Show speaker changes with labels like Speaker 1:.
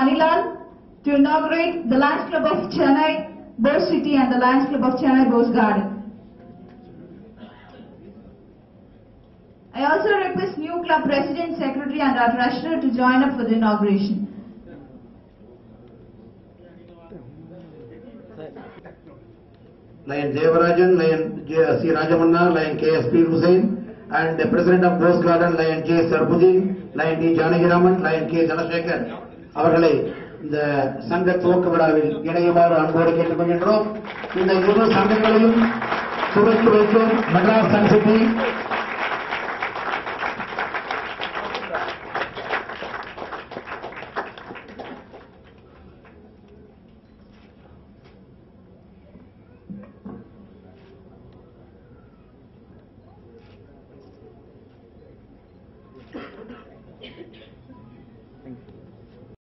Speaker 1: Manilal to inaugurate the Lions Club of Chennai, Bose City and the Lions Club of Chennai, Bose Garden. I also request new club president, secretary and our treasurer to join up for the inauguration.
Speaker 2: Lion Devarajan, Lion C. Rajamanna, Lion K.S.P. Hussain, and the President of Bose Garden, Lion J. Sarbuddin, Lion D. Janagiraman, Lion K. Janashekhar, அவர்களை இந்த சங்க துவக்க விழாவில் இணையுமாறு அன்போடு கேட்டுக்கொள்கின்றோம். இந்த இரு சங்கங்களையும் துவக்கி வைக்கும் மெட்ராஸ் சன் சிட்டி